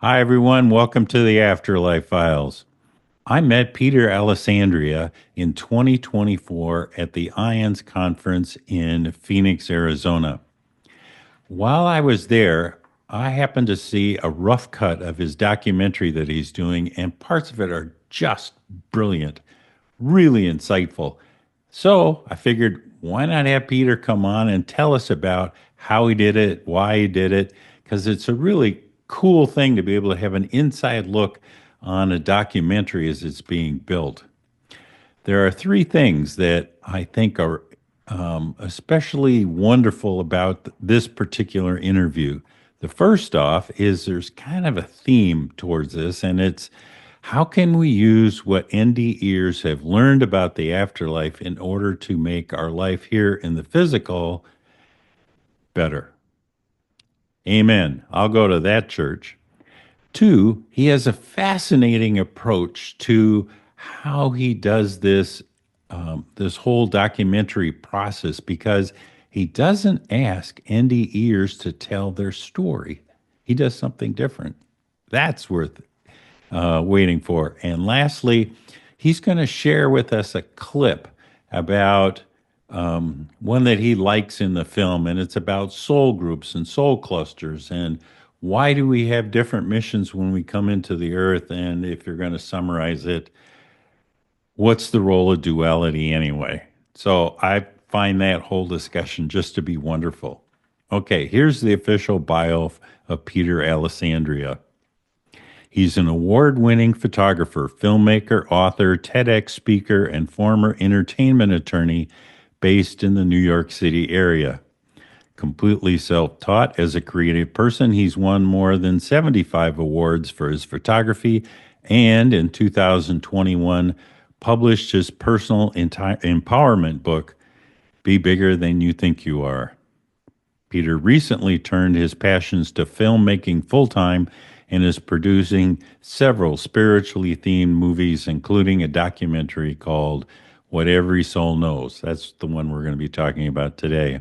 Hi, everyone. Welcome to the Afterlife Files. I met Peter Alessandria in 2024 at the IONS conference in Phoenix, Arizona. While I was there, I happened to see a rough cut of his documentary that he's doing, and parts of it are just brilliant, really insightful. So I figured, why not have Peter come on and tell us about how he did it, why he did it, because it's a really cool thing to be able to have an inside look on a documentary as it's being built. There are three things that I think are especially wonderful about this particular interview. The first off is there's kind of a theme towards this, and it's how can we use what ND ears have learned about the afterlife in order to make our life here in the physical better? Amen. I'll go to that church. Two, he has a fascinating approach to how he does this whole documentary process because he doesn't ask ND ears to tell their story. He does something different. That's worth waiting for. And lastly, he's going to share with us a clip about one that he likes in the film, and it's about soul groups and soul clusters and why do we have different missions when we come into the earth? And if you're going to summarize it, what's the role of duality anyway? So I find that whole discussion just to be wonderful. Okay, here's the official bio of Peter Alessandria. He's an award winning photographer, filmmaker, author, TEDx speaker, and former entertainment attorney based in the New York City area. Completely self taught as a creative person, he's won more than 75 awards for his photography and in 2021 published his personal empowerment book, Be Bigger Than You Think You Are. Peter recently turned his passions to filmmaking full time and is producing several spiritually themed movies, including a documentary called What Every Soul Knows. That's the one we're going to be talking about today.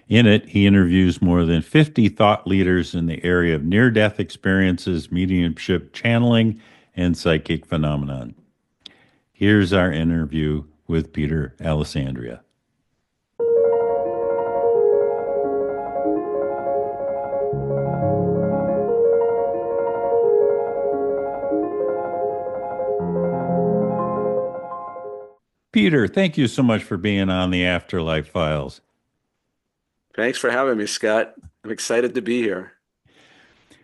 In it, he interviews more than 50 thought leaders in the area of near death experiences, mediumship, channeling, and psychic phenomenon. Here's our interview with Peter Alessandria. Peter, thank you so much for being on the Afterlife Files. Thanks for having me, Scott. I'm excited to be here.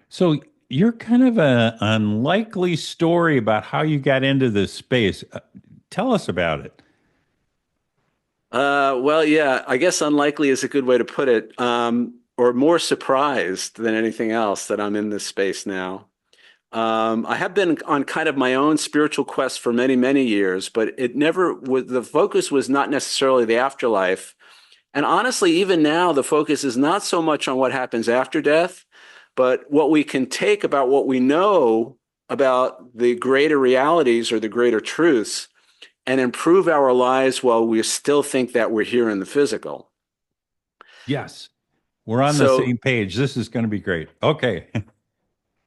So, you're kind of an unlikely story about how you got into this space. Tell us about it. Well, yeah, I guess unlikely is a good way to put it, or more surprised than anything else that I'm in this space now. I have been on kind of my own spiritual quest for many, many years, but it never was, the focus was not necessarily the afterlife. And honestly, even now, the focus is not so much on what happens after death, but what we can take about what we know about the greater realities or the greater truths and improve our lives while we still think that we're here in the physical. Yes, we're on the So same page. This is going to be great. Okay.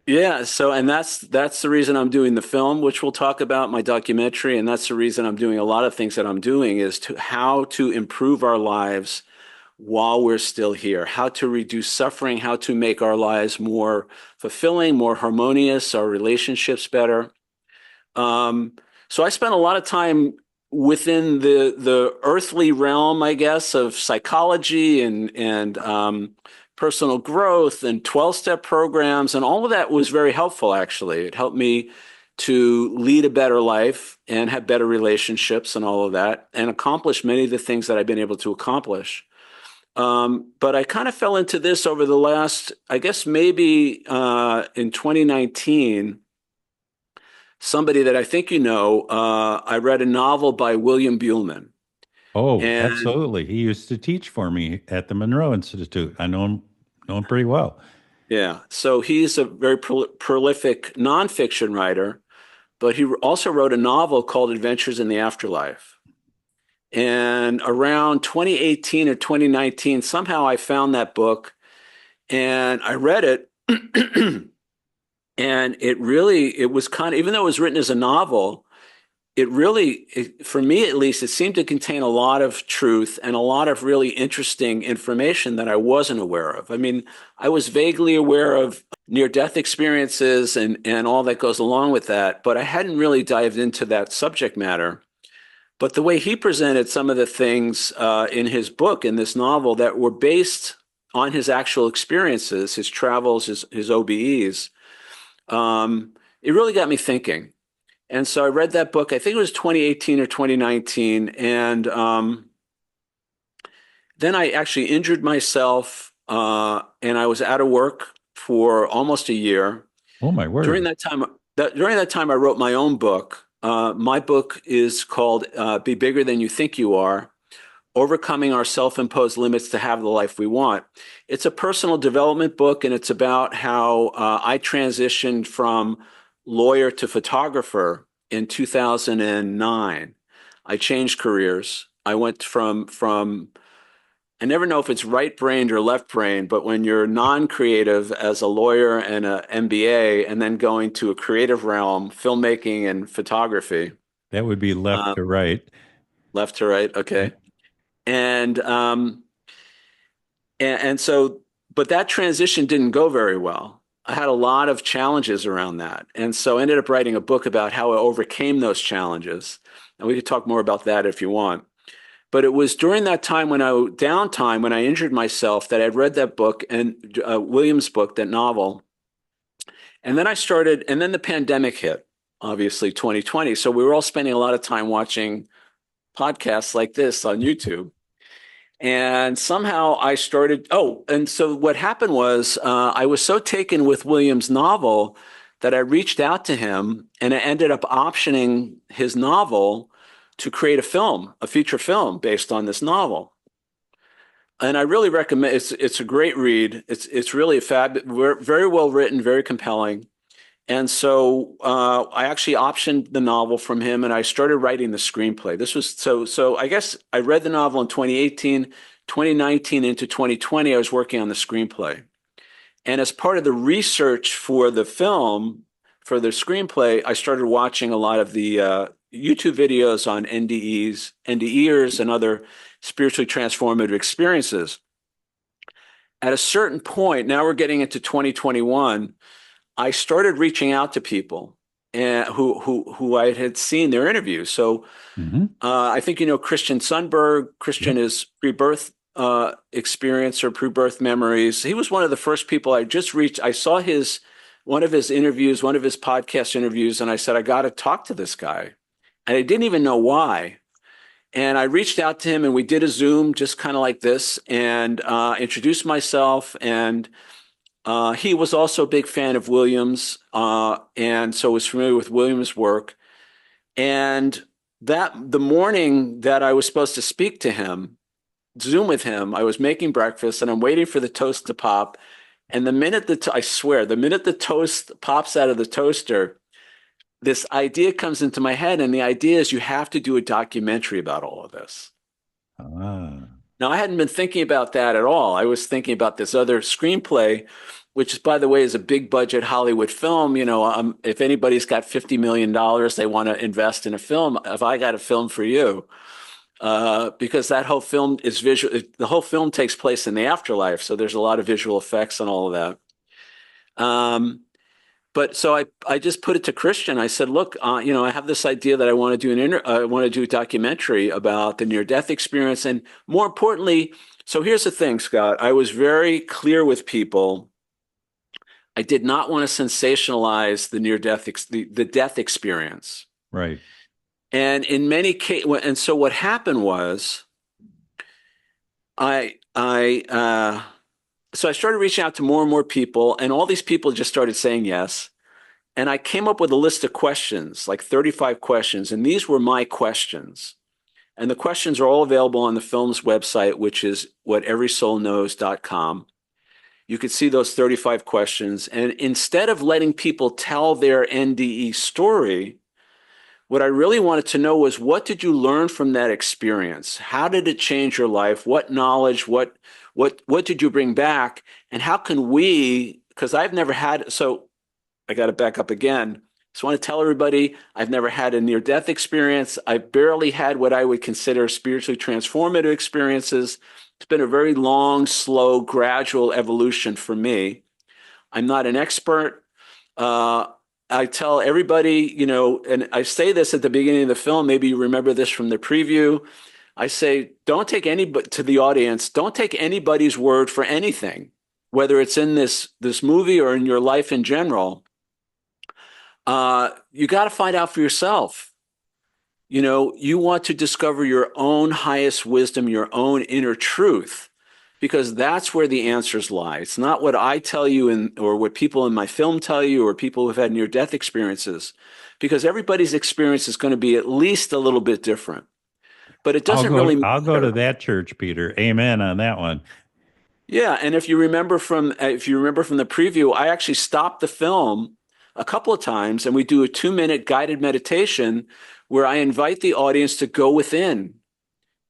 yeah, so and that's the reason I'm doing the film, which we'll talk about, my documentary, and that's the reason I'm doing a lot of things that I'm doing is to how to improve our lives while we're still here, how to reduce suffering, how to make our lives more fulfilling, more harmonious, our relationships better. Um, so I spent a lot of time within the earthly realm, I guess, of psychology and personal growth and 12-step programs, and all of that was very helpful, actually. It helped me to lead a better life and have better relationships and all of that, and accomplish many of the things that I've been able to accomplish. But I kind of fell into this over the last, I guess maybe in 2019 somebody that I think you know, I read a novel by William Buhlman. Oh, And absolutely. He used to teach for me at the Monroe Institute. I know him pretty well. yeah, so he's a very prolific nonfiction writer, but he also wrote a novel called Adventures in the Afterlife. And around 2018 or 2019, somehow I found that book and I read it. And it was kind of, even though it was written as a novel, for me at least, it seemed to contain a lot of truth and a lot of really interesting information that I wasn't aware of. I mean, I was vaguely aware of near-death experiences and all that goes along with that, but I hadn't really dived into that subject matter. But the way he presented some of the things in his book, in this novel, that were based on his actual experiences, his travels, his OBEs, it really got me thinking. And so I read that book, I think it was 2018 or 2019. And then I actually injured myself and I was out of work for almost a year. Oh my During word. that time, during that time, I wrote my own book. My book is called Be Bigger Than You Think You Are: Overcoming Our Self-Imposed Limits to Have the Life We Want. It's a personal development book, and it's about how I transitioned from lawyer to photographer in 2009. I changed careers. I went from I never know if it's right-brained or left-brained, but when you're non-creative as a lawyer and an MBA, and then going to a creative realm, filmmaking and photography, That would be left uh, to right. left to right, Yeah. okay. And and so, but that transition didn't go very well. I had a lot of challenges around that. And so I ended up writing a book about how I overcame those challenges. And we could talk more about that if you want. But it was during that time downtime, when I injured myself, that I'd read that book and Williams' book, that novel. And then the pandemic hit, obviously 2020. So we were all spending a lot of time watching podcasts like this on YouTube. And somehow I started. Oh, and so what happened was I was so taken with Williams' novel that I reached out to him and I ended up optioning his novel to create a feature film based on this novel. And I really recommend it's a great read. It's really very well written, very compelling. And so I actually optioned the novel from him and I started writing the screenplay. So I guess I read the novel in 2018, 2019 into 2020, I was working on the screenplay. And as part of the research for the film, for the screenplay, I started watching a lot of the YouTube videos on NDEs and other spiritually transformative experiences. At a certain point, now we're getting into 2021, I started reaching out to people who I had seen their interviews. So Hmm. I think you know Christian Sundberg. Christian Yep. is pre-birth experience or pre-birth memories. He was one of the first people I just reached. I saw his one of his interviews, one of his podcast interviews, and I said, I got to talk to this guy. And I didn't even know why. And I reached out to him and we did a Zoom just kind of like this and introduced myself. And he was also a big fan of Williams, and so was familiar with Williams' work. And that the morning that I was supposed to speak to him, Zoom with him, I was making breakfast and I'm waiting for the toast to pop. And I swear, the minute the toast pops out of the toaster, this idea comes into my head. And the idea is you have to do a documentary about all of this. Ah, Now, I hadn't been thinking about that at all. I was thinking about this other screenplay, which, by the way, is a big budget Hollywood film. You know, if anybody's got $50 million they want to invest in a film, if I got a film for you, because that whole film is visual. The whole film takes place in the afterlife, so there's a lot of visual effects and all of that. But so I just put it to Christian. I said, look, you know, I have this idea that I want to do I want to do a documentary about the near death experience, and more importantly, so here's the thing, Scott. I was very clear with people. I did not want to sensationalize the the death experience, right. and in many cases, and so what happened was, I so I started reaching out to more and more people, and all these people just started saying yes. And I came up with a list of questions, like 35 questions, and these were my questions. And the questions are all available on the film's website, which is whateverysoulknows.com. You could see those 35 questions. And instead of letting people tell their NDE story, what I really wanted to know was, what did you learn from that experience? How did it change your life? What knowledge, what did you bring back? And how can we, because I've never had, so I got to back up again. Just want to tell everybody I've never had a near-death experience. I've barely had what I would consider spiritually transformative experiences. It's been a very long, slow, gradual evolution for me. I'm not an expert. Uh, I tell everybody, and I say this at the beginning of the film, maybe you remember this from the preview. I say, don't take anybody to the audience, don't take anybody's word for anything, whether it's in this movie or in your life in general. You got to find out for yourself. You want to discover your own highest wisdom, your own inner truth, because that's where the answers lie. It's not what I tell you or what people in my film tell you or people who've had near-death experiences, because everybody's experience is going to be at least a little bit different. But it doesn't really I'll go to matter. that church, Peter. Amen on that one. Yeah, and if you remember from the preview, I actually stopped the film a couple of times and we do a 2-minute guided meditation where I invite the audience to go within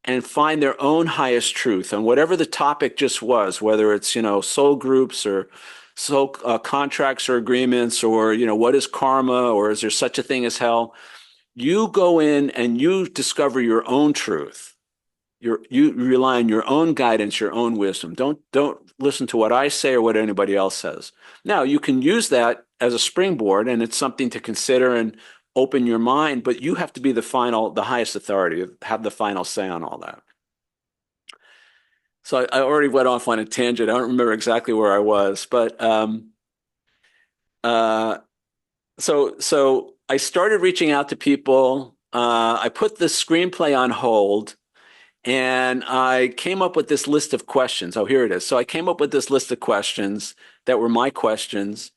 and find their own highest truth on whatever the topic just was, whether it's, soul groups or soul contracts or agreements or, what is karma or is there such a thing as hell? You go in and you discover your own truth. You rely on your own guidance, your own wisdom. Don't listen to what I say or what anybody else says. Now, you can use that as a springboard, and it's something to consider and open your mind, but you have to be the highest authority, have the final say on all that. So I already went off on a tangent. I don't remember exactly where I was, but uh, so I started reaching out to people. I put the screenplay on hold. And I came up with this list of questions. Oh, here it is. So I came up with this list of questions that were my questions.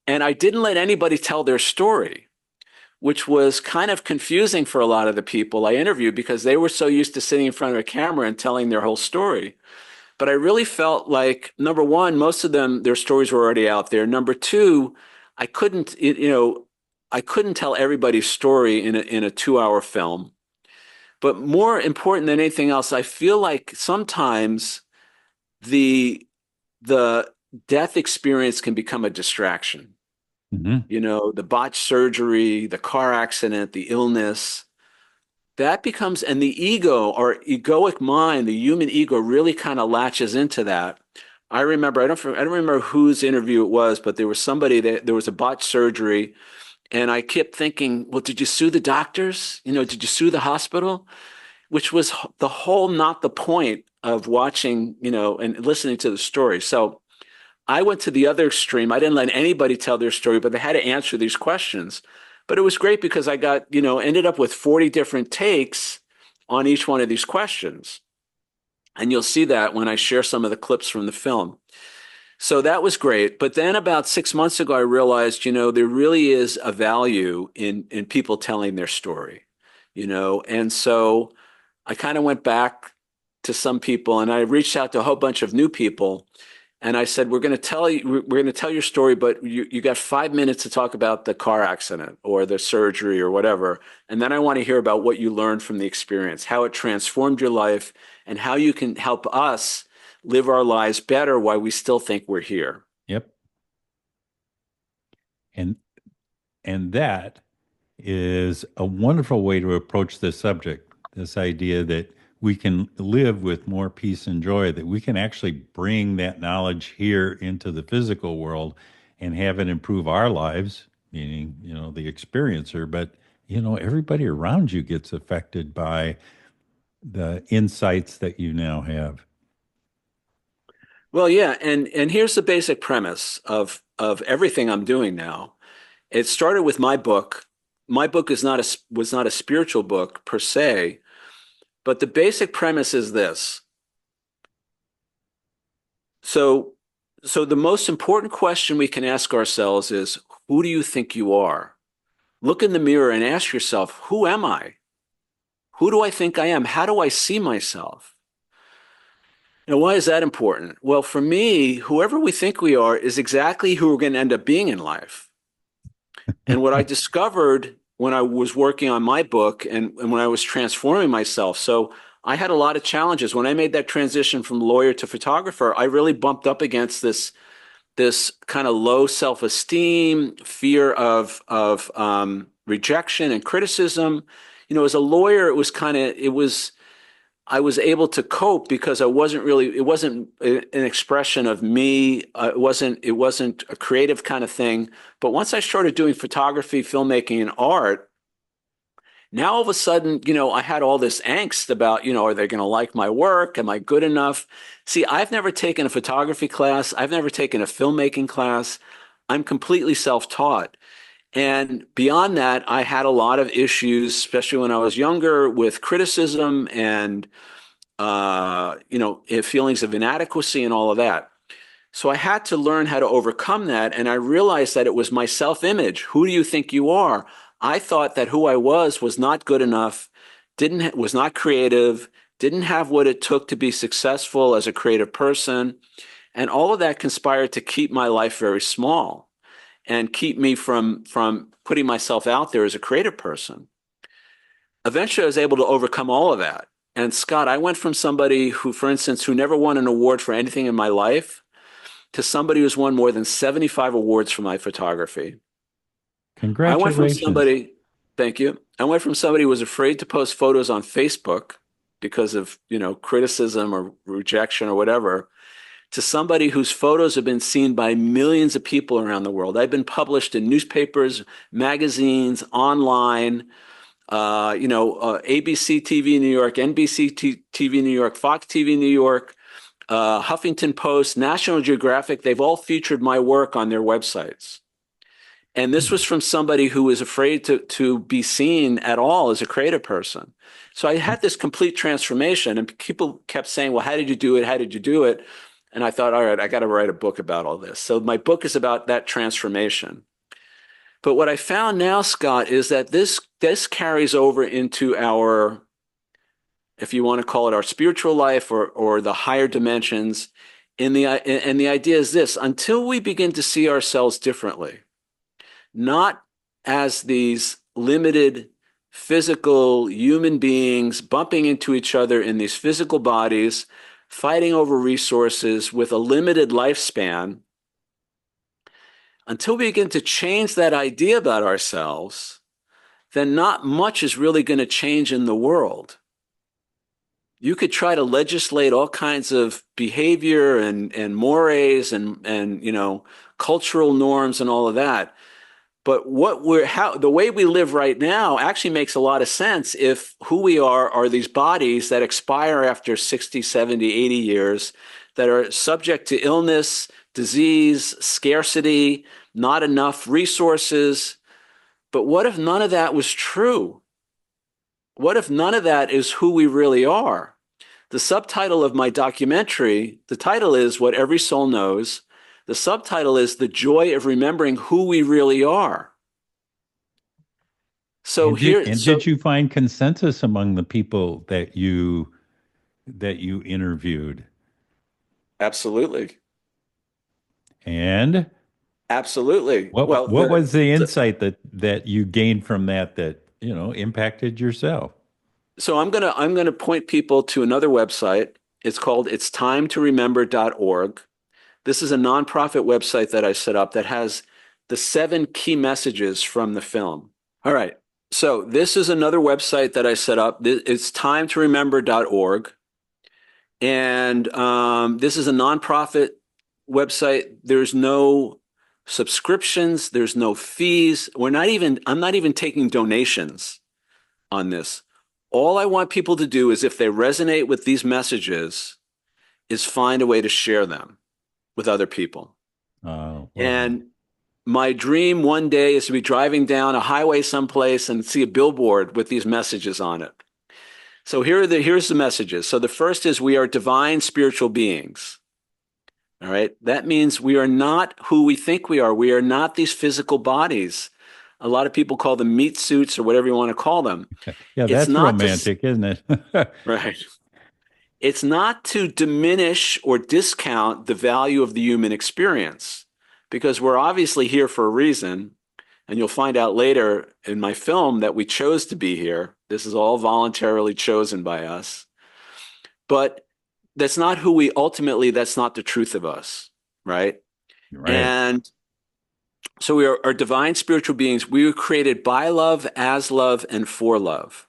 And I didn't let anybody tell their story, which was kind of confusing for a lot of the people I interviewed because they were so used to sitting in front of a camera and telling their whole story. But I really felt like, number one, most of them, their stories were already out there. Number two, I couldn't, I couldn't tell everybody's story in a 2-hour film. But more important than anything else, I feel like sometimes the the death experience can become a distraction. Hmm. The botched surgery, the car accident, the illness, that becomes, and the ego or egoic mind, the human ego really kind of latches into that. I don't remember whose interview it was, but there was somebody that there was a botched surgery, and I kept thinking, well, did you sue the doctors? Did you sue the hospital? Which was the whole, not the point of watching, and listening to the story. So I went to the other extreme. I didn't let anybody tell their story, but they had to answer these questions. But it was great because I got, ended up with 40 different takes on each one of these questions. And you'll see that when I share some of the clips from the film. So that was great. But then about 6 months ago, I realized, there really is a value in people telling their story, and so I kind of went back to some people and I reached out to a whole bunch of new people and I said, we're going to tell your story, but you got 5 minutes to talk about the car accident or the surgery or whatever. And then I want to hear about what you learned from the experience, how it transformed your life and how you can help us live our lives better while we still think we're here. Yep. And that is a wonderful way to approach this subject. This idea that we can live with more peace and joy, that we can actually bring that knowledge here into the physical world and have it improve our lives, meaning, the experiencer, but everybody around you gets affected by the insights that you now have. Well, yeah, and here's the basic premise of everything I'm doing now. It started with my book. My book was not a spiritual book per se, but the basic premise is this. So, so the most important question we can ask ourselves is, who do you think you are? Look in the mirror and ask yourself, who am I? Who do I think I am? How do I see myself? Why is that important? Well, for me, whoever we think we are is exactly who we're going to end up being in life. And what I discovered when I was working on my book and when I was transforming myself, so I had a lot of challenges. When I made that transition from lawyer to photographer, I really bumped up against this kind of low self-esteem, fear of rejection and criticism. As a lawyer, I was able to cope because it wasn't an expression of me. It wasn't a creative kind of thing. But once I started doing photography, filmmaking, and art, now all of a sudden, I had all this angst about, are they going to like my work? Am I good enough? See, I've never taken a photography class. I've never taken a filmmaking class. I'm completely self-taught. And beyond that, I had a lot of issues, especially when I was younger, with criticism and feelings of inadequacy and all of that. So I had to learn how to overcome that. And I realized that it was my self-image. Who do you think you are? I thought that who I was not good enough, was not creative, didn't have what it took to be successful as a creative person. And all of that conspired to keep my life very small and keep me from putting myself out there as a creative person. Eventually, I was able to overcome all of that. And Scott, I went from somebody who, for instance, who never won an award for anything in my life to somebody who's won more than 75 awards for my photography. I went from Congratulations. somebody, thank you. I went from somebody who was afraid to post photos on Facebook because of, criticism or rejection or whatever, to somebody whose photos have been seen by millions of people around the world. I've been published in newspapers, magazines, online, ABC TV New York, NBC TV New York, Fox TV New York, Huffington Post, National Geographic. They've all featured my work on their websites. And this was from somebody who was afraid to be seen at all as a creative person. So I had this complete transformation, and people kept saying, well, how did you do it? How did you do it? And I thought, all right, I got to write a book about all this. So my book is about that transformation. But what I found now, Scott, is that this carries over into our, if you want to call it our spiritual life or the higher dimensions. And the idea is this: until we begin to see ourselves differently, not as these limited physical human beings bumping into each other in these physical bodies, fighting over resources with a limited lifespan, until we begin to change that idea about ourselves, then not much is really going to change in the world. You could try to legislate all kinds of behavior and mores and cultural norms and all of that. But the way we live right now actually makes a lot of sense if who we are these bodies that expire after 60, 70, 80 years, that are subject to illness, disease, scarcity, not enough resources. But what if none of that was true? What if none of that is who we really are? The subtitle of my documentary, the title is What Every Soul Knows. The subtitle is The Joy of Remembering Who We Really Are. So Did you find consensus among the people that you interviewed? absolutely, And absolutely. what was the insight that you gained from that impacted yourself? So I'm gonna point people to another website. It's called itsTimeToRemember.org. This is a nonprofit website that I set up that has the 7 key messages from the film. All right. So this is another website that I set up. It's timetoremember.org. And this is a nonprofit website. There's no subscriptions. There's no fees. I'm not even taking donations on this. All I want people to do is, if they resonate with these messages, is find a way to share them with other people. Well, And my dream one day is to be driving down a highway someplace and see a billboard with these messages on it. So here's the messages. So the first is, we are divine spiritual beings. All right. That means we are not who we think we are. We are not these physical bodies. A lot of people call them meat suits or whatever you want to call them. yeah, It's that's not to, romantic, isn't it? right. It's not to diminish or discount the value of the human experience, because we're obviously here for a reason. And you'll find out later in my film that we chose to be here. This is all voluntarily chosen by us. But that's not the truth of us, right? You're right. And so we are divine spiritual beings. We were created by love, as love, and for love.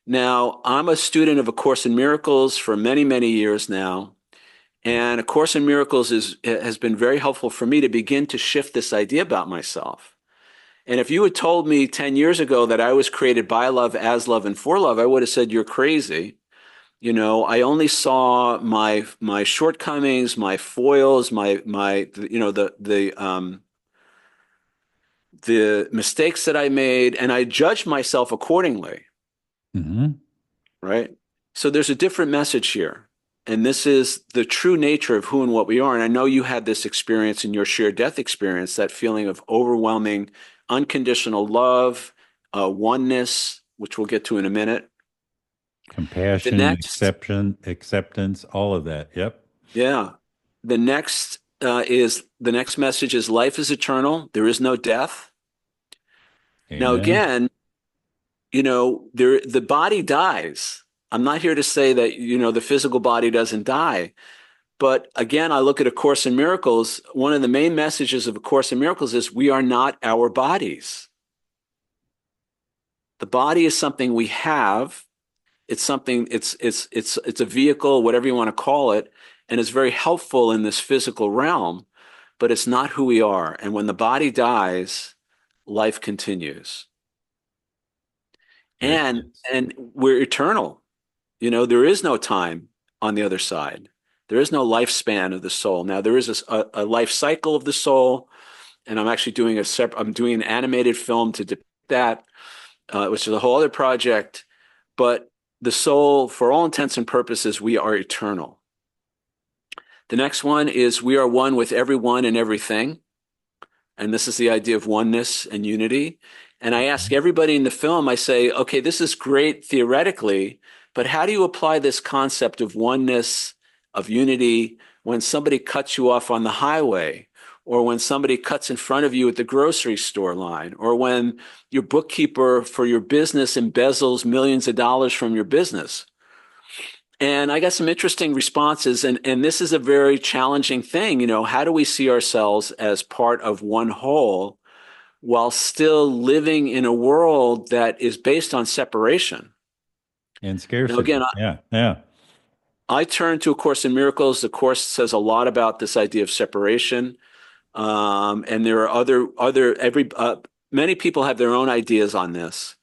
Now, I'm a student of A Course in Miracles for many, many years now. And A Course in Miracles has been very helpful for me to begin to shift this idea about myself. And if you had told me 10 years ago that I was created by love, as love, and for love, I would have said, you're crazy. I only saw my shortcomings, my foils, the mistakes that I made, and I judged myself accordingly, Hmm. right? So there's a different message here. And this is the true nature of who and what we are. And I know you had this experience in your shared death experience, that feeling of overwhelming, unconditional love, oneness, which we'll get to in a minute. The Compassion, next, acceptance, all of that. Yep. yeah, the next message is life is eternal. There is no death. Now, Amen. again, the body dies. I'm not here to say that, the physical body doesn't die. But again, I look at A Course in Miracles. One of the main messages of A Course in Miracles is we are not our bodies. The body is something we have. It's something, it's a vehicle, whatever you want to call it, and it's very helpful in this physical realm, but it's not who we are. And when the body dies, life continues. There it And is. and we're eternal. There is no time on the other side. There is no lifespan of the soul. Now there is a life cycle of the soul, and I'm doing an animated film to depict that, which is a whole other project. But the soul, for all intents and purposes, we are eternal. The next one is we are one with everyone and everything. And this is the idea of oneness and unity. And I ask everybody in the film, I say, okay, this is great theoretically, but how do you apply this concept of oneness, of unity, when somebody cuts you off on the highway, or when somebody cuts in front of you at the grocery store line, or when your bookkeeper for your business embezzles millions of dollars from your business? And I got some interesting responses, and this is a very challenging thing. How do we see ourselves as part of one whole while still living in a world that is based on separation? And Now, again, scarcity. Yeah. Yeah. I turn to A Course in Miracles. The Course says a lot about this idea of separation, and there are many people have their own ideas on this.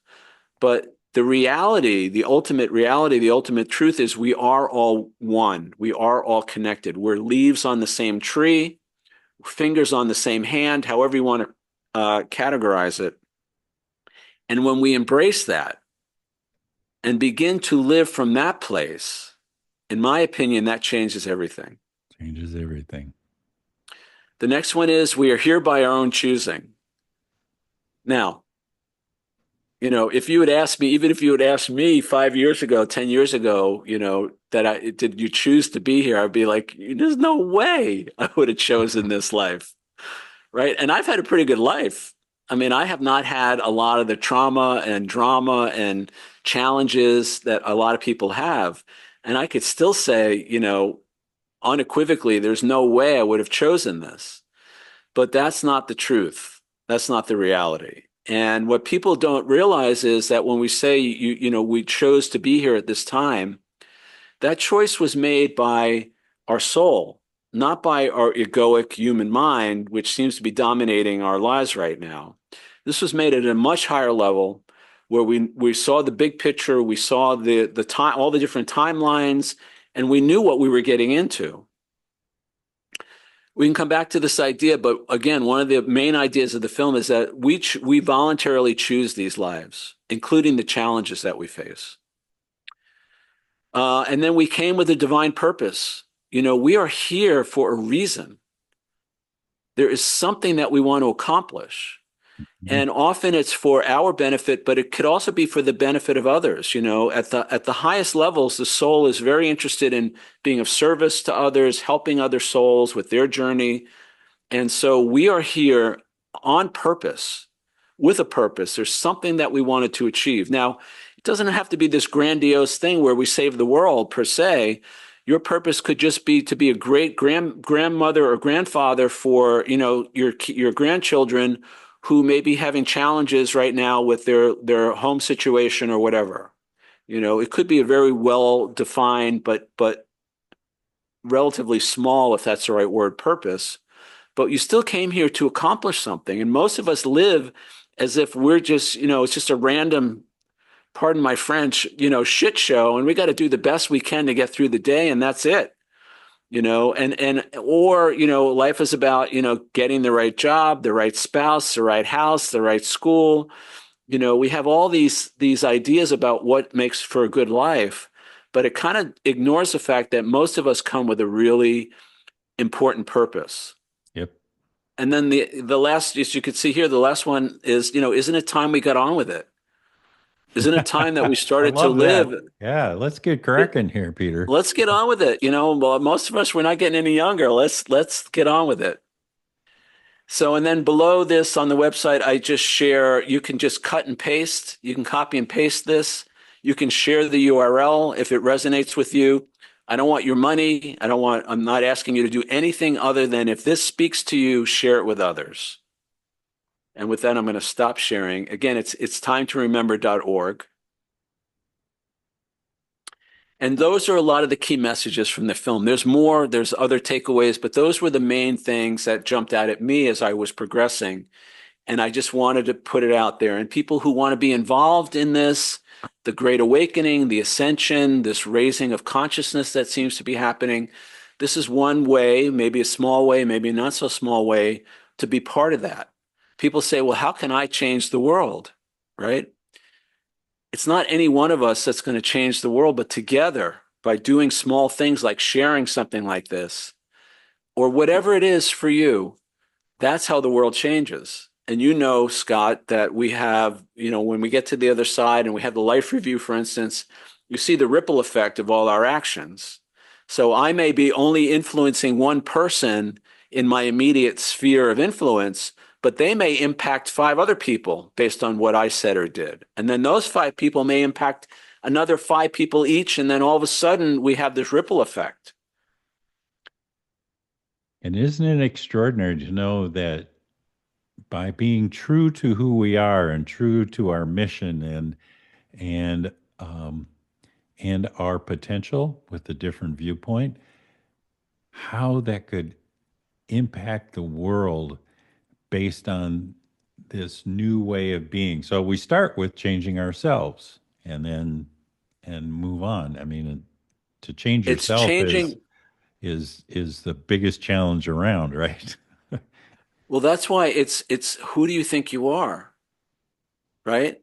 But the reality, the ultimate reality, the ultimate truth is we are all one. We are all connected. We're leaves on the same tree, fingers on the same hand, however you want to categorize it. And when we embrace that and begin to live from that place, in my opinion, that changes everything. Changes everything. The next one is we are here by our own choosing. Now, if you had asked me, even if you had asked me 5 years ago, 10 years ago, did you choose to be here? I'd be like, there's no way I would have chosen this life. Right. And I've had a pretty good life. I mean, I have not had a lot of the trauma and drama and challenges that a lot of people have. And I could still say, unequivocally, there's no way I would have chosen this. But that's not the truth. That's not the reality. And what people don't realize is that when we say, we chose to be here at this time, that choice was made by our soul, not by our egoic human mind, which seems to be dominating our lives right now. This was made at a much higher level where we saw the big picture, we saw the time, all the different timelines, and we knew what we were getting into. We can come back to this idea, but again, one of the main ideas of the film is that we voluntarily choose these lives, including the challenges that we face. And then we came with a divine purpose. We are here for a reason. There is something that we want to accomplish. Mhm. And often it's for our benefit, but it could also be for the benefit of others. At the highest levels, the soul is very interested in being of service to others, helping other souls with their journey. And so we are here on purpose, with a purpose. There's something that we wanted to achieve. Now, it doesn't have to be this grandiose thing where we save the world per se. Your purpose could just be to be a great grandmother or grandfather for, your grandchildren who may be having challenges right now with their home situation or whatever. It could be a very well defined but relatively small, if that's the right word, purpose. But you still came here to accomplish something. And most of us live as if we're just, it's just a random, pardon my French, shit show, and we got to do the best we can to get through the day, and that's it. Or life is about getting the right job, the right spouse, the right house, the right school. We have all these ideas about what makes for a good life, but it kind of ignores the fact that most of us come with a really important purpose. Yep. And then the last, as you could see here, the last one is, isn't it time we got on with it? Isn't it time that we I started to love live? that. Yeah, let's get It, cracking here, Peter. let's get on with it. Well, most of us, we're not getting any younger. Let's get on with it. So, and then below this on the website, I just share, you can just cut and paste. You can copy and paste this. You can share the URL if it resonates with you. I don't want your money. I'm not asking you to do anything other than if this speaks to you, share it with others. And with that, I'm going to stop sharing. Again, it's time to remember.org. And those are a lot of the key messages from the film. There's more, there's other takeaways, but those were the main things that jumped out at me as I was progressing. And I just wanted to put it out there. And people who want to be involved in this, the Great Awakening, the Ascension, this raising of consciousness that seems to be happening, this is one way, maybe a small way, maybe a not so small way, to be part of that. People say, well, how can I change the world? Right? It's not any one of us that's going to change the world, but together by doing small things like sharing something like this or whatever it is for you, that's how the world changes. And Scott, that we have, when we get to the other side and we have the life review, for instance, you see the ripple effect of all our actions. So I may be only influencing one person in my immediate sphere of influence, but they may impact five other people based on what I said or did. And then those five people may impact another five people each. And then all of a sudden we have this ripple effect. And isn't it extraordinary to know that by being true to who we are and true to our mission and um, and our potential with a different viewpoint, how that could impact the world based on this new way of being. So we start with changing ourselves and move on. I mean, to change It's yourself changing. is the biggest challenge around, right? Well, that's why it's who do you think you are, right?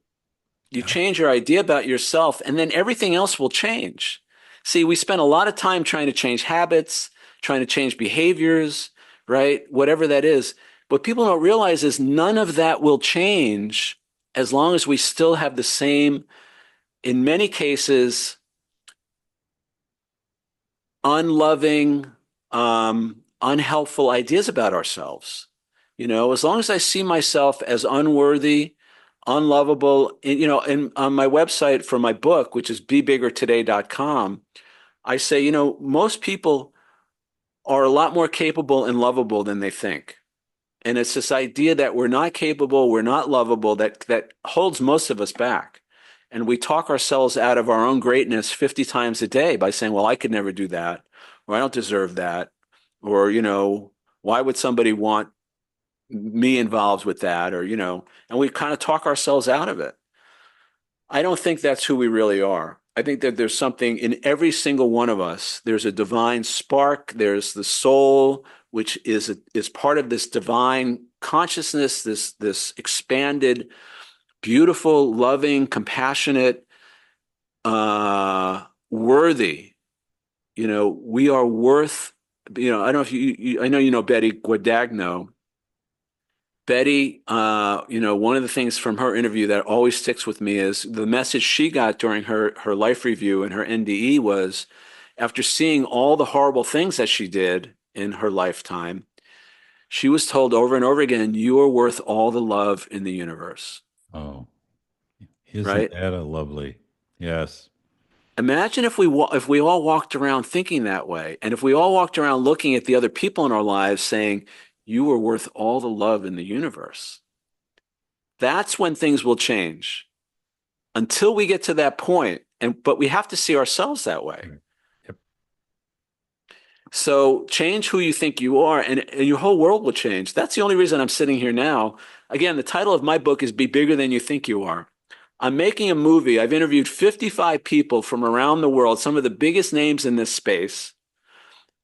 You Yeah. change your idea about yourself, and then everything else will change. See, we spend a lot of time trying to change habits, trying to change behaviors, right? Whatever that is. What people don't realize is none of that will change as long as we still have the same, in many cases, unloving, unhelpful ideas about ourselves. As long as I see myself as unworthy, unlovable, and on my website for my book, which is bebiggertoday.com, I say, most people are a lot more capable and lovable than they think. And it's this idea that we're not capable, we're not lovable, that holds most of us back. And we talk ourselves out of our own greatness 50 times a day by saying, well, I could never do that, or I don't deserve that, or, why would somebody want me involved with that, or, and we kind of talk ourselves out of it. I don't think that's who we really are. I think that there's something in every single one of us. There's a divine spark. There's the soul, which is part of this divine consciousness, this expanded, beautiful, loving, compassionate, worthy. We are worth. I don't know if I know Betty Guadagno. Betty, one of the things from her interview that always sticks with me is the message she got during her life review and her NDE was after seeing all the horrible things that she did in her lifetime, she was told over and over again, you are worth all the love in the universe, Oh, isn't right? that a lovely? Yes. Imagine if we all walked around thinking that way, and if we all walked around looking at the other people in our lives saying, "You are worth all the love in the universe." That's when things will change. Until we get to that point, but we have to see ourselves that way. Right. Yep. So change who you think you are, and your whole world will change. That's the only reason I'm sitting here now. Again, the title of my book is Be Bigger Than You Think You Are. I'm making a movie. I've interviewed 55 people from around the world, some of the biggest names in this space.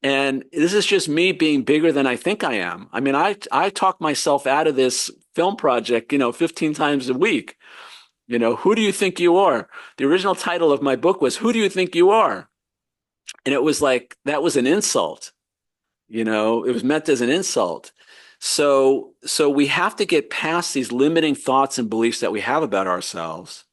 And this is just me being bigger than I think I am. I mean, I talk myself out of this film project, 15 times a week. Who do you think you are? The original title of my book was Who Do You Think You Are? And it was like, that was an insult. It was meant as an insult. So we have to get past these limiting thoughts and beliefs that we have about ourselves.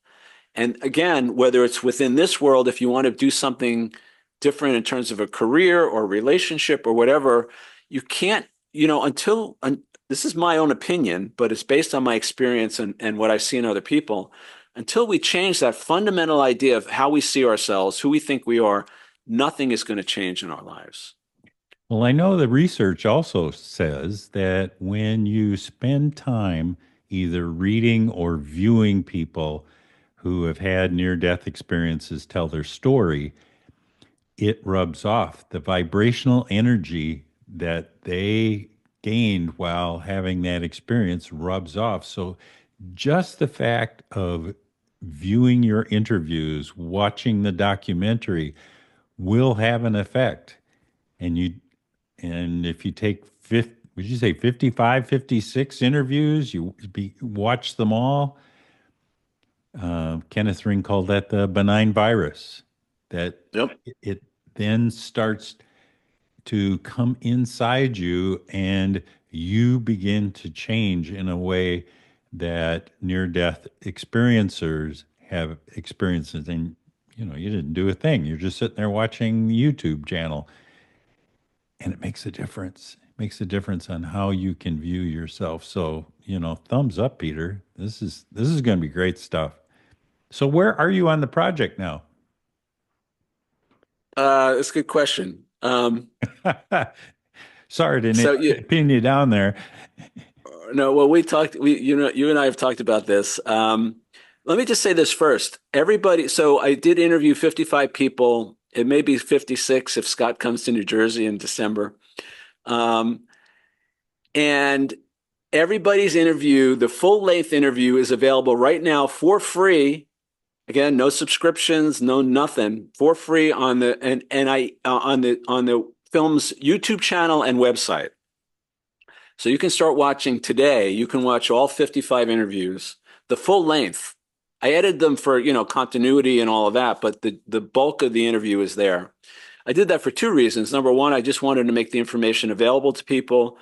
And again, whether it's within this world, if you want to do something different in terms of a career or relationship or whatever, you can't, this is my own opinion, but it's based on my experience and what I see in other people. Until we change that fundamental idea of how we see ourselves, who we think we are, nothing is going to change in our lives. Well, I know the research also says that when you spend time either reading or viewing people who have had near death experiences tell their story, it rubs off. The vibrational energy that they gained while having that experience rubs off. So just the fact of viewing your interviews, watching the documentary will have an effect. And if you take would you say 55, 56 interviews, watch them all. Kenneth Ring called that the benign virus, that Yep. it then starts to come inside you and you begin to change in a way that near death experiencers have experiences. And, you didn't do a thing. You're just sitting there watching the YouTube channel, and it makes a difference. It makes a difference on how you can view yourself. So, thumbs up, Peter. This is going to be great stuff. So, where are you on the project now? That's a good question. Sorry to So you, pin you down there. no, well, you and I have talked about this. Let me just say this first. So I did interview 55 people. It may be 56 if Scott comes to New Jersey in December. Um, and everybody's interview, the full length interview is available right now for free. Again, no subscriptions, no nothing, for free on the and I on the film's YouTube channel and website. So you can start watching today. You can watch all 55 interviews, the full length. I edited them for, continuity and all of that, but the bulk of the interview is there. I did that for two reasons. Number one, I just wanted to make the information available to people.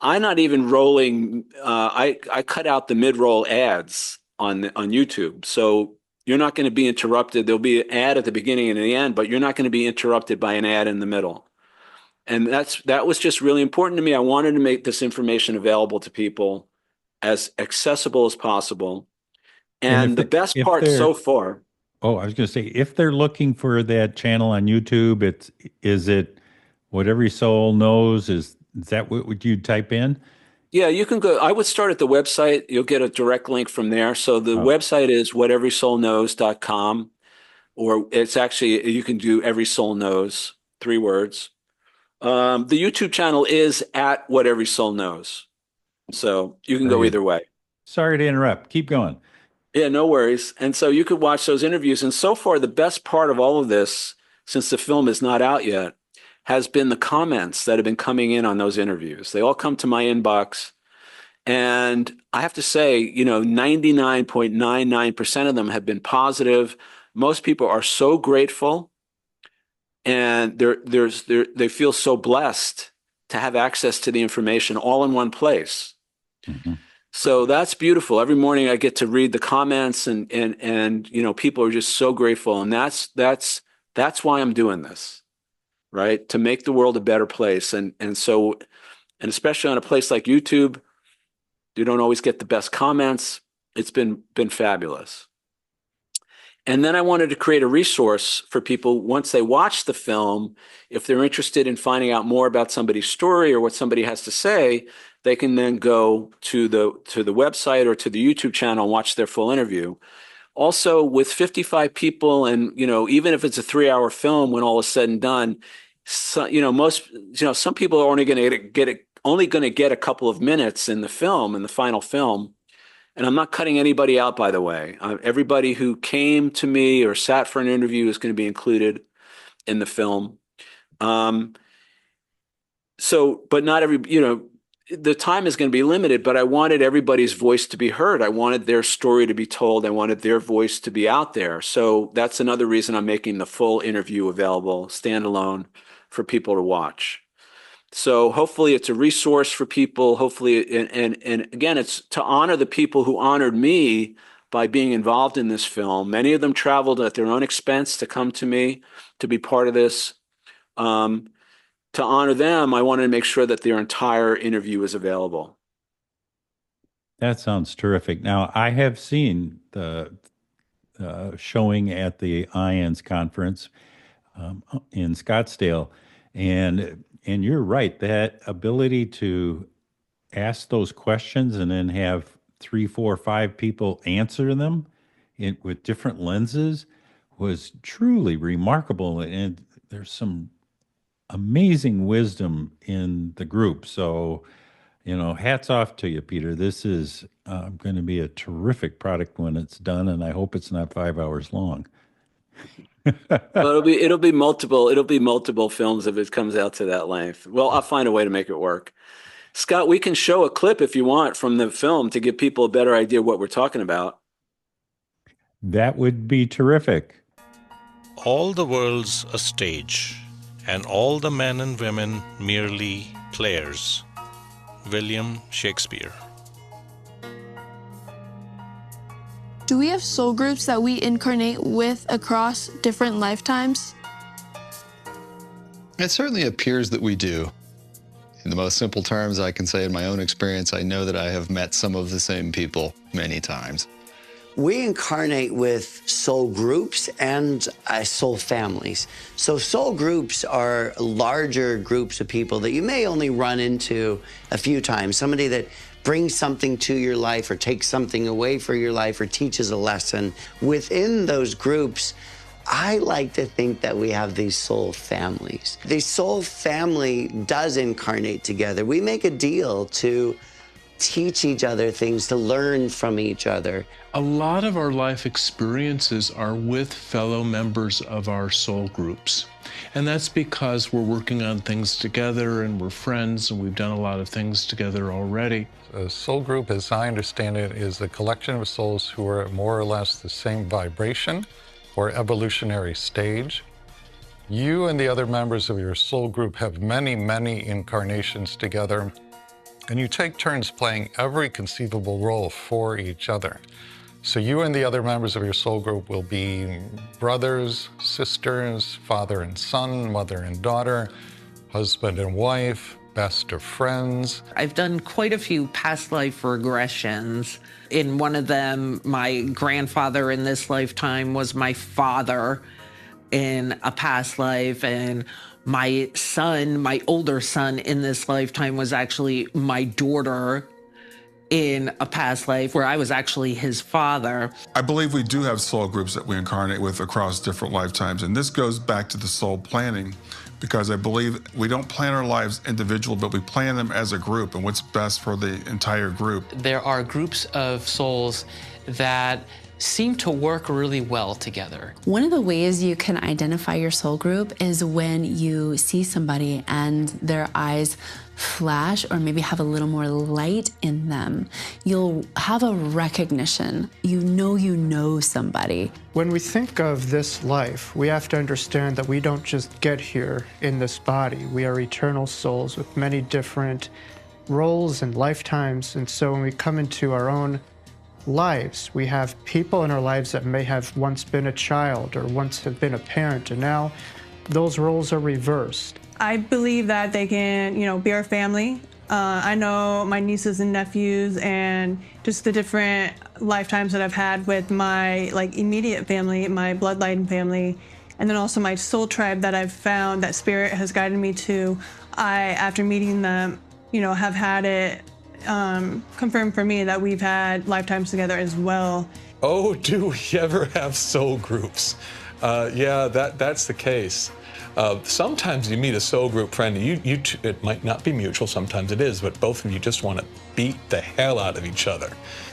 I'm not even rolling. I cut out the mid-roll ads on YouTube, so you're not going to be interrupted. There'll be an ad at the beginning and the end, but you're not going to be interrupted by an ad in the middle. And that was just really important to me. I wanted to make this information available to people as accessible as possible. And And the best if part they're so far, oh, I was going to say, if they're looking for that channel on YouTube, is it what every soul knows? Is that what would you type in? yeah, you can go. I would start at the website. You'll get a direct link from there. So the Oh, website is whateverysoulknows.com, or it's actually, you can do Every Soul Knows, three words. The YouTube channel is at What Every Soul Knows. So you can very go good. either way. Sorry to interrupt. Keep going. Yeah, no worries. And so you could watch those interviews. And so far, the best part of all of this, since the film is not out yet, has been the comments that have been coming in on those interviews. They all come to my inbox. And I have to say, 99.99% of them have been positive. Most people are so grateful and they feel so blessed to have access to the information all in one place. Mhm. So that's beautiful. Every morning I get to read the comments and people are just so grateful. And that's why I'm doing this, right? To make the world a better place. And especially on a place like YouTube, you don't always get the best comments. It's been fabulous. And then I wanted to create a resource for people once they watch the film, if they're interested in finding out more about somebody's story or what somebody has to say, they can then go to the website or to the YouTube channel and watch their full interview. Also, with 55 people, and even if it's a 3-hour film, when all is said and done, so, some people are only going to get a couple of minutes in the film, in the final film. And I'm not cutting anybody out, by the way. Everybody who came to me or sat for an interview is going to be included in the film. But not the time is going to be limited, but I wanted everybody's voice to be heard. I wanted their story to be told. I wanted their voice to be out there. So that's another reason I'm making the full interview available, standalone, for people to watch. So hopefully it's a resource for people. Hopefully, and again, it's to honor the people who honored me by being involved in this film. Many of them traveled at their own expense to come to me to be part of this. To honor them, I wanted to make sure that their entire interview is available. That sounds terrific. Now, I have seen the showing at the IANS conference in Scottsdale, and you're right. That ability to ask those questions and then have 3, 4, 5 people answer them with different lenses was truly remarkable. And there's some amazing wisdom in the group. So, hats off to you, Peter. This is going to be a terrific product when it's done, and I hope it's not 5 hours long. Well, it'll be multiple films if it comes out to that length. Well, I'll find a way to make it work. Scott, we can show a clip if you want from the film to give people a better idea what we're talking about. That would be terrific. All the world's a stage, and all the men and women merely players. William Shakespeare. Do we have soul groups that we incarnate with across different lifetimes? It certainly appears that we do. In the most simple terms, I can say in my own experience, I know that I have met some of the same people many times. We incarnate with soul groups and soul families. So soul groups are larger groups of people that you may only run into a few times. Somebody that brings something to your life or takes something away from your life or teaches a lesson. Within those groups, I like to think that we have these soul families. The soul family does incarnate together. We make a deal to teach each other things, to learn from each other. A lot of our life experiences are with fellow members of our soul groups. And that's because we're working on things together and we're friends and we've done a lot of things together already. A soul group, as I understand it, is a collection of souls who are at more or less the same vibration or evolutionary stage. You and the other members of your soul group have many, many incarnations together, and you take turns playing every conceivable role for each other. So you and the other members of your soul group will be brothers, sisters, father and son, mother and daughter, husband and wife, best of friends. I've done quite a few past life regressions. In one of them, my grandfather in this lifetime was my father in a past life, and my son, my older son in this lifetime was actually my daughter in a past life where I was actually his father. I believe we do have soul groups that we incarnate with across different lifetimes, and this goes back to the soul planning, because I believe we don't plan our lives individual, but we plan them as a group and what's best for the entire group. There are groups of souls that seem to work really well together. One of the ways you can identify your soul group is when you see somebody and their eyes flash or maybe have a little more light in them. You'll have a recognition. You know somebody. When we think of this life, we have to understand that we don't just get here in this body. We are eternal souls with many different roles and lifetimes. And so when we come into our own lives, we have people in our lives that may have once been a child or once have been a parent, and now those roles are reversed. I believe that they can, be our family I know my nieces and nephews and just the different lifetimes that I've had with my immediate family, my bloodline family, and then also my soul tribe that I've found that Spirit has guided me to. After meeting them, have had it confirmed for me that we've had lifetimes together as well. Oh, do we ever have soul groups? Yeah, that's the case. Sometimes you meet a soul group friend, and it might not be mutual, sometimes it is, but both of you just want to beat the hell out of each other.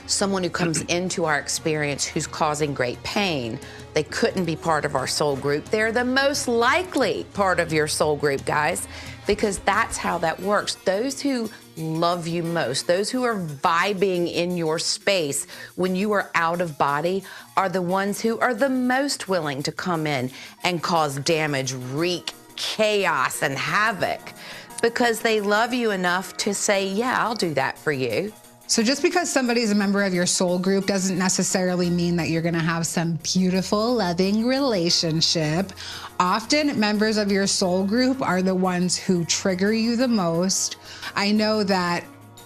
Someone who comes into our experience who's causing great pain, they couldn't be part of our soul group. They're the most likely part of your soul group, guys, because that's how that works. Those who love you most, those who are vibing in your space when you are out of body, are the ones who are the most willing to come in and cause damage, wreak chaos and havoc, because they love you enough to say, yeah, I'll do that for you. So just because somebody's a member of your soul group doesn't necessarily mean that you're going to have some beautiful, loving relationship. Often, members of your soul group are the ones who trigger you the most. I know that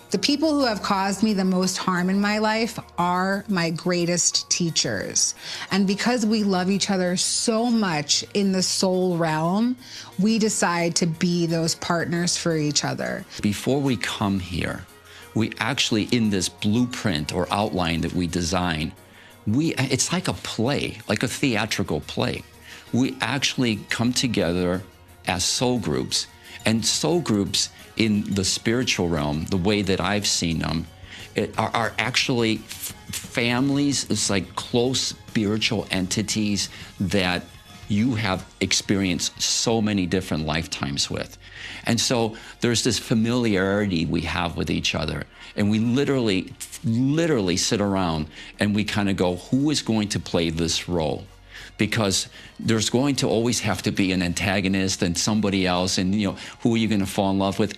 the people who have caused me the most harm in my life are my greatest teachers. And because we love each other so much in the soul realm, we decide to be those partners for each other. Before we come here, we actually, in this blueprint or outline that we design, it's like a play, like a theatrical play. We actually come together as soul groups. And soul groups in the spiritual realm, the way that I've seen them, are actually families. It's like close spiritual entities that you have experienced so many different lifetimes with. And so there's this familiarity we have with each other. And we literally sit around and we kind of go, who is going to play this role? Because there's going to always have to be an antagonist and somebody else, and who are you going to fall in love with?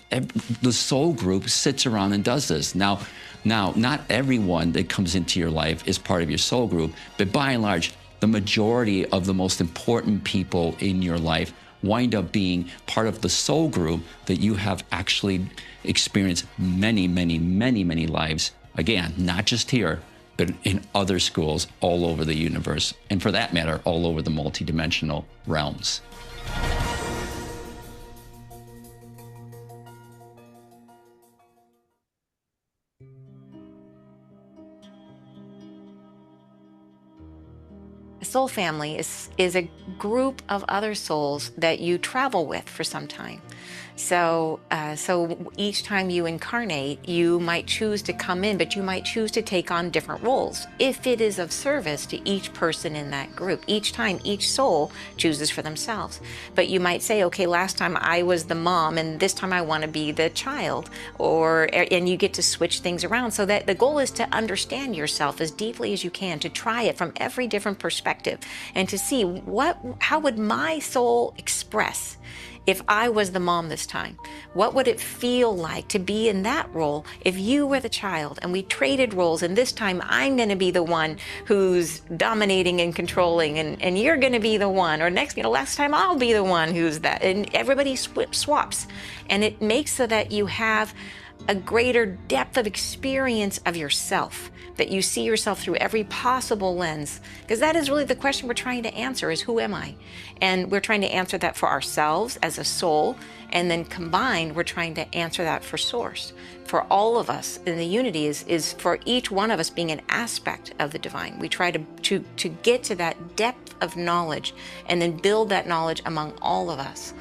The soul group sits around and does this. Now, not everyone that comes into your life is part of your soul group, but by and large, the majority of the most important people in your life wind up being part of the soul group that you have actually experienced many, many, many, many lives. Again, not just here, but in other schools all over the universe, and for that matter, all over the multidimensional realms. A soul family is a group of other souls that you travel with for some time. So each time you incarnate, you might choose to come in, but you might choose to take on different roles if it is of service to each person in that group. Each time, each soul chooses for themselves. But you might say, okay, last time I was the mom, and this time I want to be the child, and you get to switch things around. So that the goal is to understand yourself as deeply as you can, to try it from every different perspective, and to see how would my soul express if I was the mom this time? What would it feel like to be in that role if you were the child and we traded roles, and this time I'm going to be the one who's dominating and controlling, and you're going to be the one, or last time I'll be the one who's that, and everybody swaps. And it makes so that you have a greater depth of experience of yourself, that you see yourself through every possible lens. Because that is really the question we're trying to answer, is who am I? And we're trying to answer that for ourselves as a soul, and then combined, we're trying to answer that for Source. For all of us in the unity is for each one of us being an aspect of the divine. We try to get to that depth of knowledge and then build that knowledge among all of us.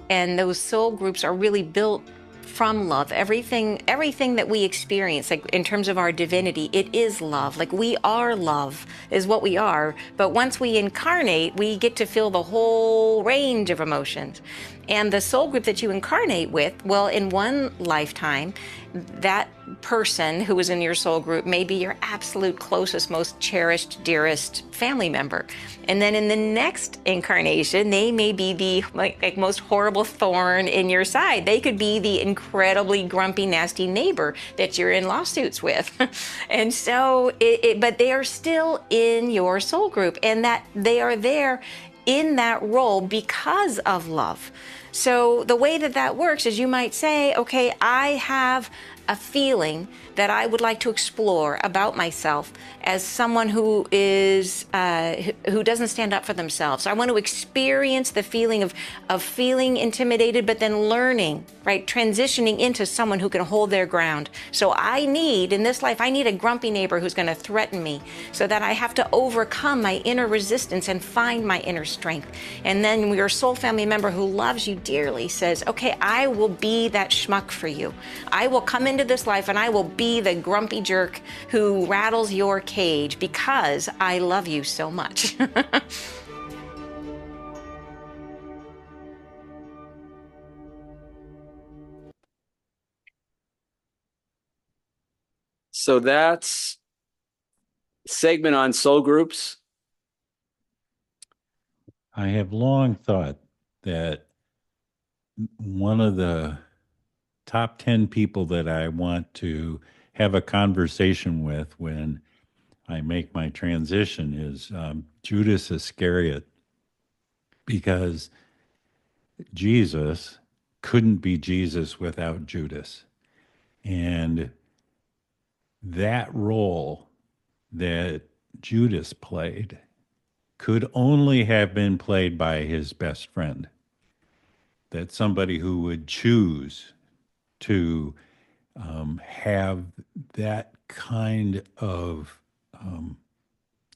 And those soul groups are really built from love. Everything that we experience, like in terms of our divinity, it is love. Like we are love, is what we are. But once we incarnate, we get to feel the whole range of emotions. And the soul group that you incarnate with, well, in one lifetime, that person who was in your soul group may be your absolute closest, most cherished, dearest family member. And then in the next incarnation, they may be the like most horrible thorn in your side. They could be the incredibly grumpy, nasty neighbor that you're in lawsuits with. And so, but they are still in your soul group, and that they are there in that role because of love. So the way that that works is you might say, okay, I have a feeling that I would like to explore about myself as someone who is who doesn't stand up for themselves. So I want to experience the feeling of feeling intimidated, but then learning, right, transitioning into someone who can hold their ground. So I need, in this life, I need a grumpy neighbor who's going to threaten me, so that I have to overcome my inner resistance and find my inner strength. And then your soul family member who loves you dearly says, okay, I will be that schmuck for you. I will come into this life and I will be the grumpy jerk who rattles your cage because I love you so much. So that's segment on soul groups. I have long thought that one of the top 10 people that I want to have a conversation with when I make my transition is Judas Iscariot, because Jesus couldn't be Jesus without Judas. And that role that Judas played could only have been played by his best friend. That somebody who would choose to have that kind of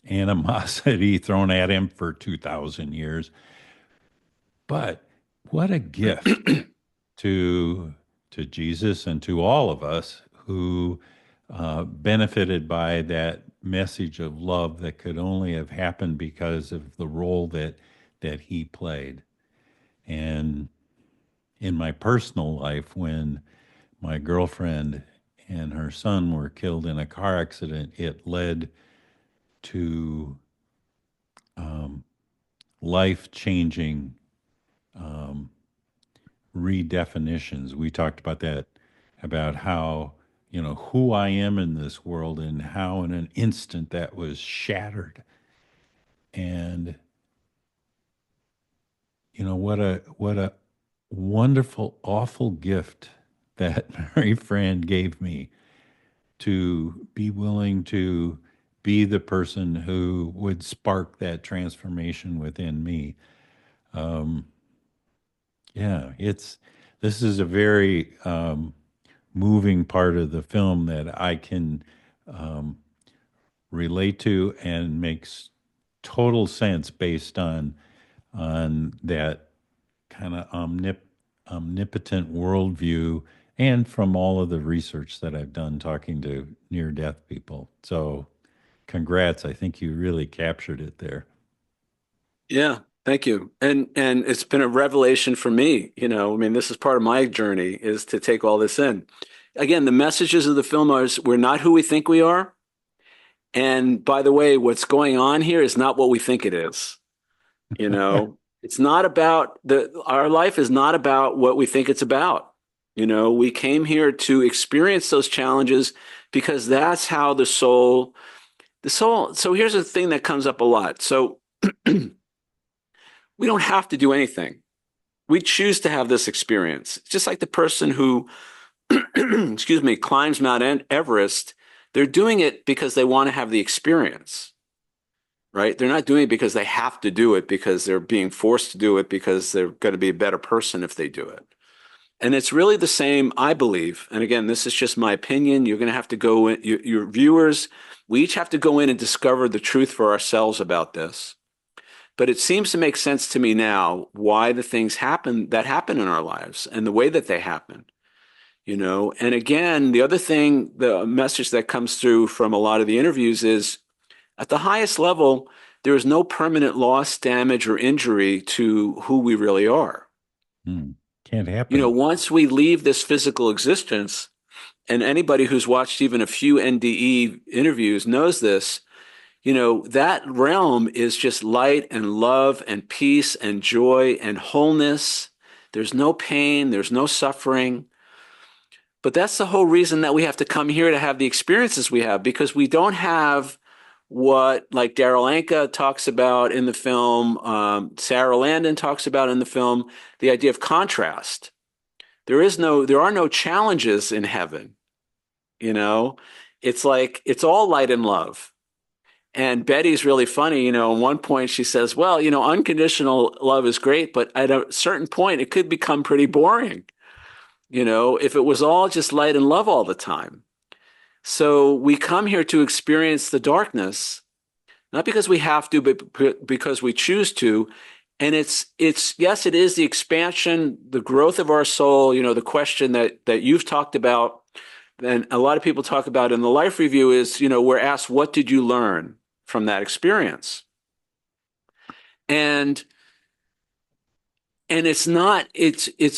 animosity thrown at him for 2,000 years. But what a gift to Jesus and to all of us who benefited by that message of love that could only have happened because of the role that he played. And in my personal life, when my girlfriend and her son were killed in a car accident, it led to life-changing redefinitions. We talked about that, about how, who I am in this world and how in an instant that was shattered. And, what a wonderful, awful gift that Mary Fran gave me to be willing to be the person who would spark that transformation within me. Yeah, this is a very moving part of the film that I can relate to and makes total sense based on that kind of omnipotent worldview, and from all of the research that I've done talking to near-death people. So congrats. I think you really captured it there. Yeah, thank you. And it's been a revelation for me. This is part of my journey, is to take all this in. Again, the messages of the film are, we're not who we think we are. And by the way, what's going on here is not what we think it is. It's not about our life is not about what we think it's about. We came here to experience those challenges because that's how the soul. So here's the thing that comes up a lot. So we don't have to do anything. We choose to have this experience. It's just like the person who, excuse me, climbs Mount Everest. They're doing it because they want to have the experience, right? They're not doing it because they have to do it, because they're being forced to do it, because they're going to be a better person if they do it. And it's really the same, I believe. And again, this is just my opinion. You're going to have to go in, your viewers, we each have to go in and discover the truth for ourselves about this. But it seems to make sense to me now why the things happen in our lives and the way that they happen. And again, the other thing, the message that comes through from a lot of the interviews is, at the highest level, there is no permanent loss, damage, or injury to who we really are. Can't happen. Once we leave this physical existence, and anybody who's watched even a few NDE interviews knows this, that realm is just light and love and peace and joy and wholeness. There's no pain, there's no suffering. But that's the whole reason that we have to come here to have the experiences we have, because we don't have what like Daryl Anka talks about in the film, Sarah Landon talks about in the film, the idea of contrast. There are no challenges in heaven, you know? It's like, it's all light and love. And Betty's really funny, at one point she says, well, unconditional love is great, but at a certain point it could become pretty boring, if it was all just light and love all the time. So we come here to experience the darkness, not because we have to, but because we choose to. And it's yes, it is the expansion, the growth of our soul, the question that you've talked about, and a lot of people talk about in the life review is, we're asked, what did you learn from that experience? And it's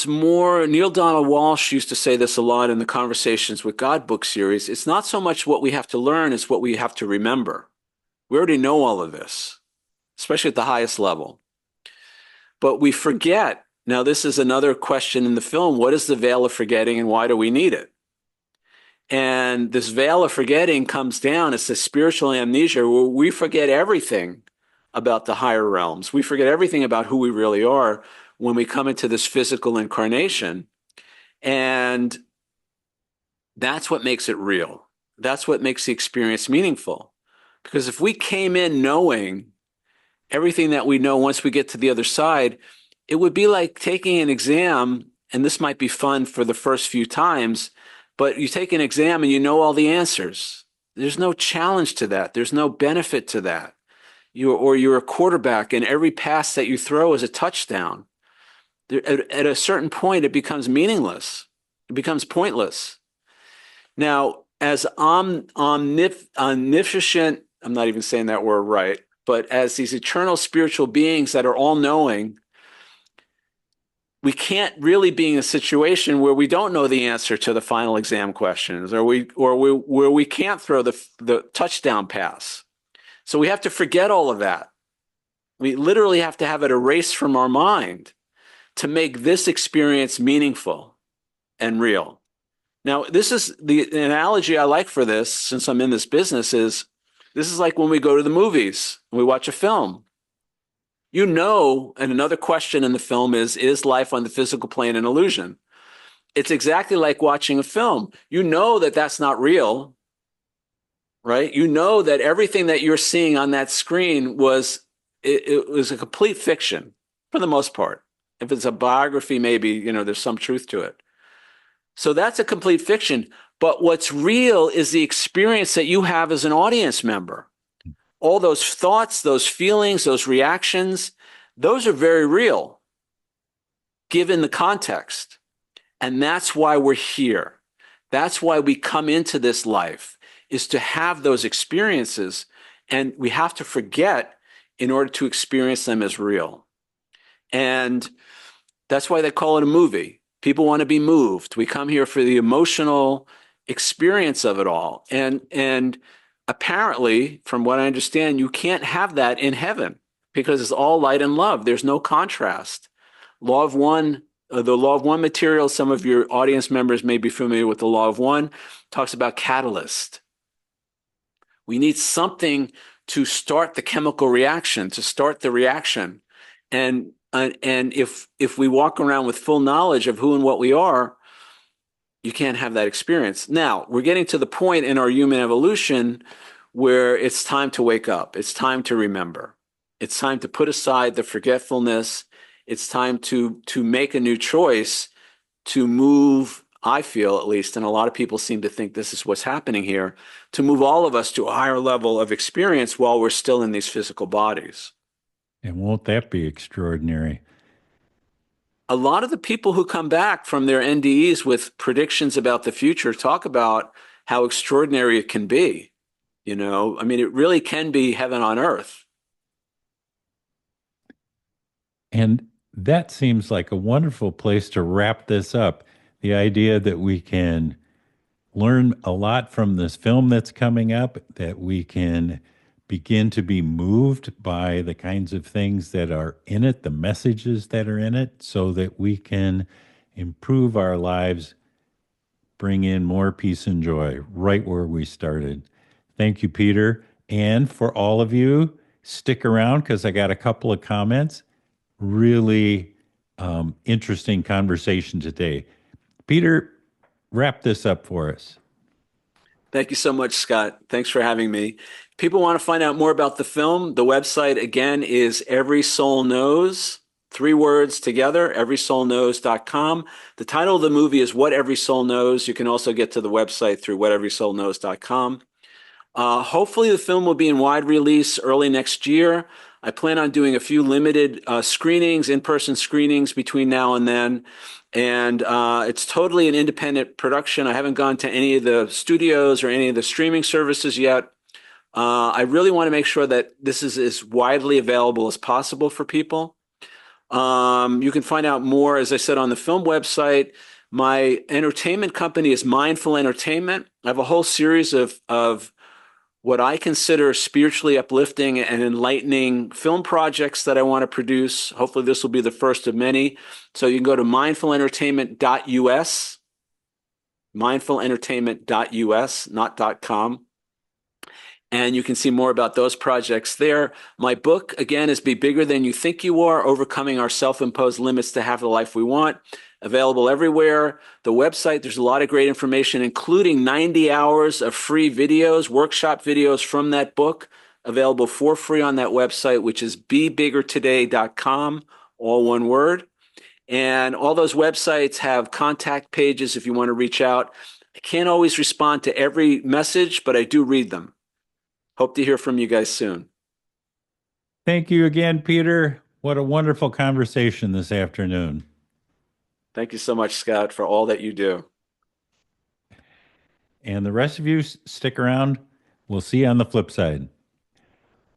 more, Neil Donald Walsh used to say this a lot in the Conversations with God book series. It's not so much what we have to learn, it's what we have to remember. We already know all of this, especially at the highest level. But we forget. Now, this is another question in the film. What is the veil of forgetting and why do we need it? And this veil of forgetting comes down. It's the spiritual amnesia where we forget everything about the higher realms. We forget everything about who we really are when we come into this physical incarnation. And that's what makes it real. That's what makes the experience meaningful. Because if we came in knowing everything that we know once we get to the other side, it would be like taking an exam, and this might be fun for the first few times, but you take an exam and you know all the answers. There's no challenge to that. There's no benefit to that. You're a quarterback, and every pass that you throw is a touchdown. At a certain point, it becomes meaningless. It becomes pointless. Now, as omniscient, I'm not even saying that word right, but as these eternal spiritual beings that are all-knowing, we can't really be in a situation where we don't know the answer to the final exam questions, or where we can't throw the touchdown pass. So we have to forget all of that. We literally have to have it erased from our mind to make this experience meaningful and real. Now, this is the analogy I like for this, since I'm in this business, is this is like when we go to the movies and we watch a film. And another question in the film is life on the physical plane an illusion? It's exactly like watching a film. You know that that's not real, right? You know that everything that you're seeing on that screen was a complete fiction for the most part. If it's a biography, maybe, there's some truth to it. So that's a complete fiction. But what's real is the experience that you have as an audience member. All those thoughts, those feelings, those reactions, those are very real, given the context. And that's why we're here. That's why we come into this life, is to have those experiences. And we have to forget in order to experience them as real. And that's why they call it a movie. People want to be moved. We come here for the emotional experience of it all. And apparently, from what I understand, you can't have that in heaven because it's all light and love. There's no contrast. The law of one material, some of your audience members may be familiar with the law of one, talks about catalyst. We need something to start the chemical reaction, to start the reaction. And if we walk around with full knowledge of who and what we are, you can't have that experience. Now, we're getting to the point in our human evolution where it's time to wake up. It's time to remember. It's time to put aside the forgetfulness. It's time to make a new choice to move, I feel at least, and a lot of people seem to think this is what's happening here, to move all of us to a higher level of experience while we're still in these physical bodies. And won't that be extraordinary? A lot of the people who come back from their NDEs with predictions about the future talk about how extraordinary it can be. It really can be heaven on earth. And that seems like a wonderful place to wrap this up. The idea that we can learn a lot from this film that's coming up, that we can begin to be moved by the kinds of things that are in it, the messages that are in it, so that we can improve our lives, bring in more peace and joy right where we started. Thank you, Peter. And for all of you, stick around because I got a couple of comments. Really interesting conversation today. Peter, wrap this up for us. Thank you so much, Scott. Thanks for having me. People want to find out more about the film. The website, again, is Every Soul Knows. 3 words together, everysoulknows.com. The title of the movie is What Every Soul Knows. You can also get to the website through whateverysoulknows.com. Hopefully the film will be in wide release early next year. I plan on doing a few limited screenings, in-person screenings between now and then. And it's totally an independent production. I haven't gone to any of the studios or any of the streaming services yet. I really want to make sure that this is as widely available as possible for people. You can find out more, as I said, on the film website. My entertainment company is Mindful Entertainment. I have a whole series of what I consider spiritually uplifting and enlightening film projects that I want to produce. Hopefully this will be the first of many. So you can go to mindfulentertainment.us, mindfulentertainment.us, not .com. And you can see more about those projects there. My book, again, is Be Bigger Than You Think You Are, Overcoming Our Self-Imposed Limits to Have the Life We Want. Available everywhere. The website, there's a lot of great information, including 90 hours of free videos, workshop videos from that book, available for free on that website, which is bebiggertoday.com, all one word. And all those websites have contact pages if you want to reach out. I can't always respond to every message, but I do read them. Hope to hear from you guys soon. Thank you again, Peter. What a wonderful conversation this afternoon. Thank you so much, Scott, for all that you do. And the rest of you, stick around. We'll see you on the flip side.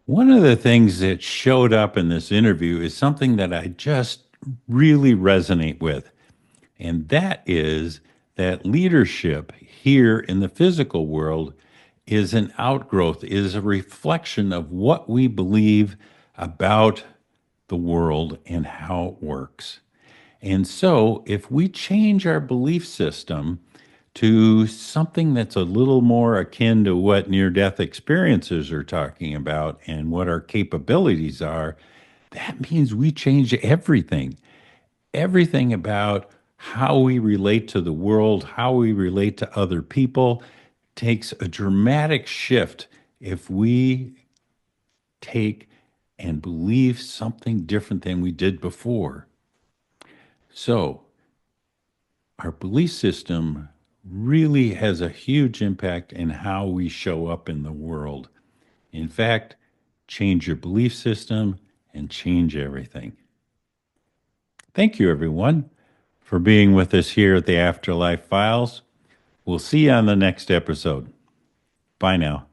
One of the things that showed up in this interview is something that I just really resonate with. And that is that leadership here in the physical world is an outgrowth, is a reflection of what we believe about the world and how it works. And so if we change our belief system to something that's a little more akin to what near-death experiences are talking about and what our capabilities are, that means we change everything. Everything about how we relate to the world, how we relate to other people, takes a dramatic shift if we take and believe something different than we did before. So, our belief system really has a huge impact in how we show up in the world. In fact, change your belief system and change everything. Thank you, everyone, for being with us here at the Afterlife Files. We'll see you on the next episode. Bye now.